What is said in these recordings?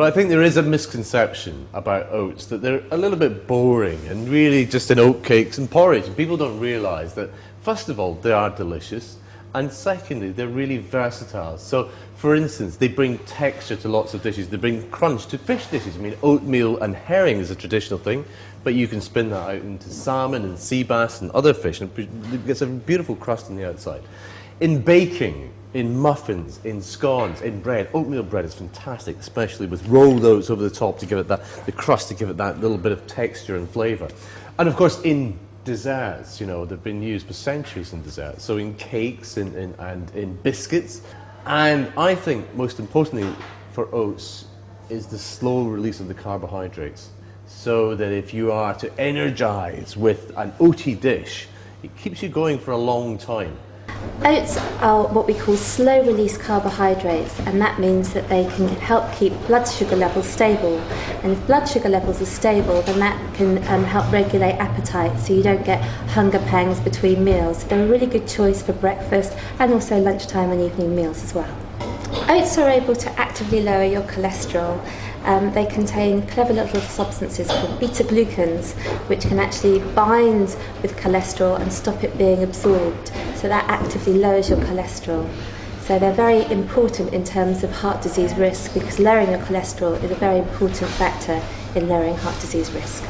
I think there is a misconception about oats, that they're a little bit boring and really just in oat cakes and porridge. And people don't realise that, first of all, they are delicious, and secondly, they're really versatile. So, for instance, they bring texture to lots of dishes. They bring crunch to fish dishes. I mean, oatmeal and herring is a traditional thing, but you can spin that out into salmon and sea bass and other fish, and it gets a beautiful crust on the outside. In baking, in muffins, in scones, in bread, oatmeal bread is fantastic, especially with rolled oats over the top to give it that, the crust to give it that little bit of texture and flavour. And of course, in desserts, you know, they've been used for centuries in desserts, so in cakes and in biscuits. And I think, most importantly for oats, is the slow release of the carbohydrates, so that if you are to energise with an oaty dish, it keeps you going for a long time. Oats are what we call slow-release carbohydrates, and that means that they can help keep blood sugar levels stable. And if blood sugar levels are stable, then that can help regulate appetite, so you don't get hunger pangs between meals. They're a really good choice for breakfast and also lunchtime and evening meals as well. Oats are able to actively lower your cholesterol. They contain clever little substances called beta-glucans, which can actually bind with cholesterol and stop it being absorbed. So that actively lowers your cholesterol. So they're very important in terms of heart disease risk, because lowering your cholesterol is a very important factor in lowering heart disease risk.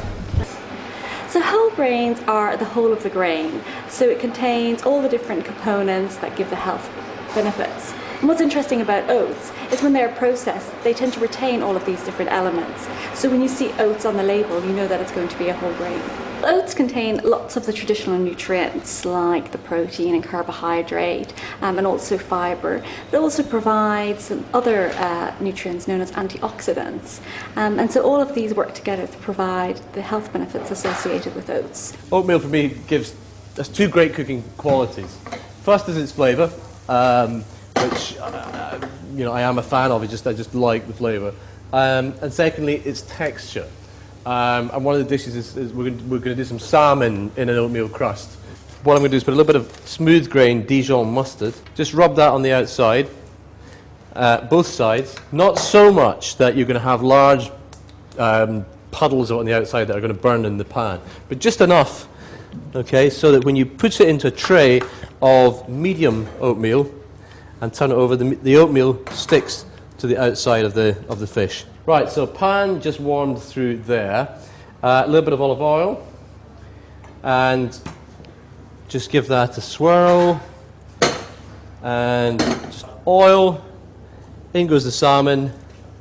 So whole grains are the whole of the grain. So it contains all the different components that give the health benefits. And what's interesting about oats is when they're processed, they tend to retain all of these different elements. So when you see oats on the label, you know that it's going to be a whole grain. Oats contain lots of the traditional nutrients like the protein and carbohydrate and also fibre. It also provides some other nutrients known as antioxidants. And so all of these work together to provide the health benefits associated with oats. Oatmeal for me has two great cooking qualities. First is its flavour, which you know, I am a fan of. I just like the flavour. And secondly, its texture. And one of the dishes is we're going to do some salmon in an oatmeal crust. What I'm going to do is put a little bit of smooth grain Dijon mustard. Just rub that on the outside, both sides. Not so much that you're going to have large puddles on the outside that are going to burn in the pan, but just enough, okay, so that when you put it into a tray of medium oatmeal and turn it over, the oatmeal sticks to the outside of the fish. Right, so pan just warmed through there. A little bit of olive oil, and just give that a swirl. And just oil. In goes the salmon.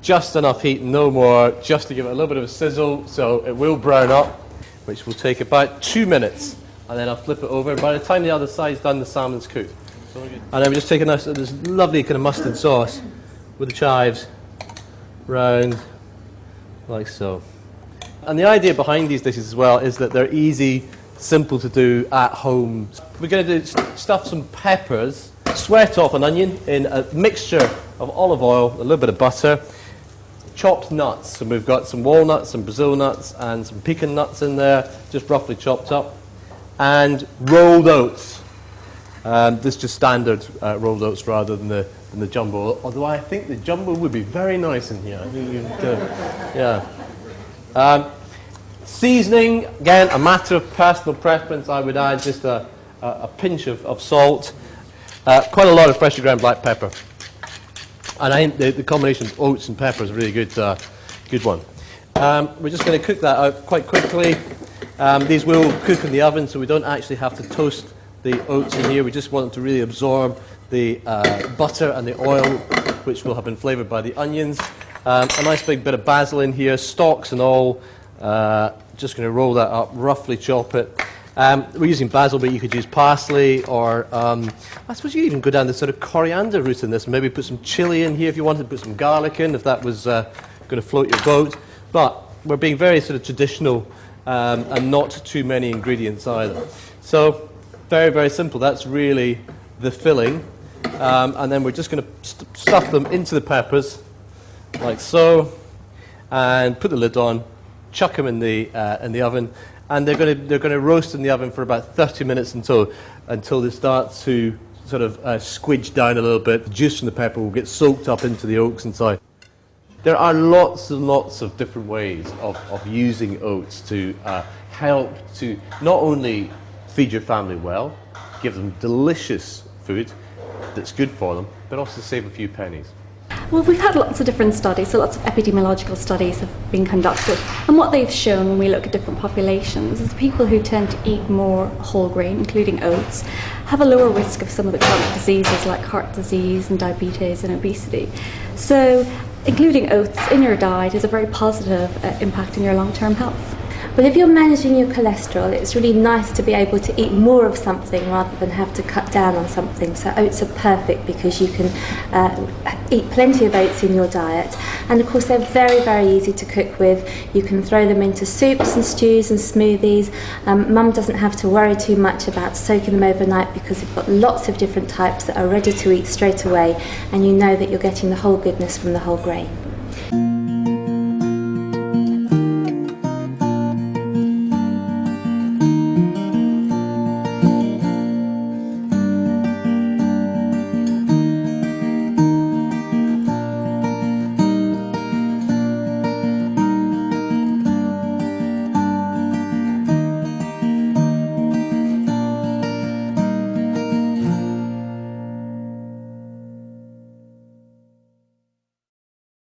Just enough heat, no more, just to give it a little bit of a sizzle, so it will brown up, which will take about 2 minutes. And then I'll flip it over. By the time the other side's done, the salmon's cooked. And then we just take this lovely kind of mustard sauce with the chives round, like so. And the idea behind these dishes as well is that they're easy, simple to do at home. We're going to stuff some peppers, sweat off an onion in a mixture of olive oil, a little bit of butter, chopped nuts. So we've got some walnuts, some Brazil nuts, and some pecan nuts in there, just roughly chopped up, and rolled oats. This is just standard rolled oats rather than the jumbo, although I think the jumbo would be very nice in here. I think you yeah. Seasoning, again, a matter of personal preference. I would add just a pinch of salt, quite a lot of freshly ground black pepper. And I think the combination of oats and pepper is a really good one. We're just going to cook that out quite quickly. These will cook in the oven, so we don't actually have to toast the oats in here. We just want them to really absorb the butter and the oil, which will have been flavoured by the onions. A nice big bit of basil in here, stalks and all. Just going to roll that up, roughly chop it. We're using basil, but you could use parsley, or I suppose you could even go down the sort of coriander route in this. Maybe put some chilli in here if you wanted to put some garlic in, if that was going to float your boat. But we're being very sort of traditional and not too many ingredients either. So very, very simple. That's really the filling. And then we're just going to stuff them into the peppers, like so, and put the lid on, chuck them in the oven, and they're going to roast in the oven for about 30 minutes until they start to sort of squidge down a little bit. The juice from the pepper will get soaked up into the yolks inside. There are lots and lots of different ways of using oats to help to not only feed your family well, give them delicious food that's good for them, but also save a few pennies. Well, we've had lots of different studies, so lots of epidemiological studies have been conducted. And what they've shown when we look at different populations is people who tend to eat more whole grain, including oats, have a lower risk of some of the chronic diseases like heart disease and diabetes and obesity. So including oats in your diet is a very positive impact in your long-term health. Well, if you're managing your cholesterol, it's really nice to be able to eat more of something rather than have to cut down on something. So oats are perfect because you can eat plenty of oats in your diet. And of course, they're very, very easy to cook with. You can throw them into soups and stews and smoothies. Mum doesn't have to worry too much about soaking them overnight because you've got lots of different types that are ready to eat straight away. And you know that you're getting the whole goodness from the whole grain.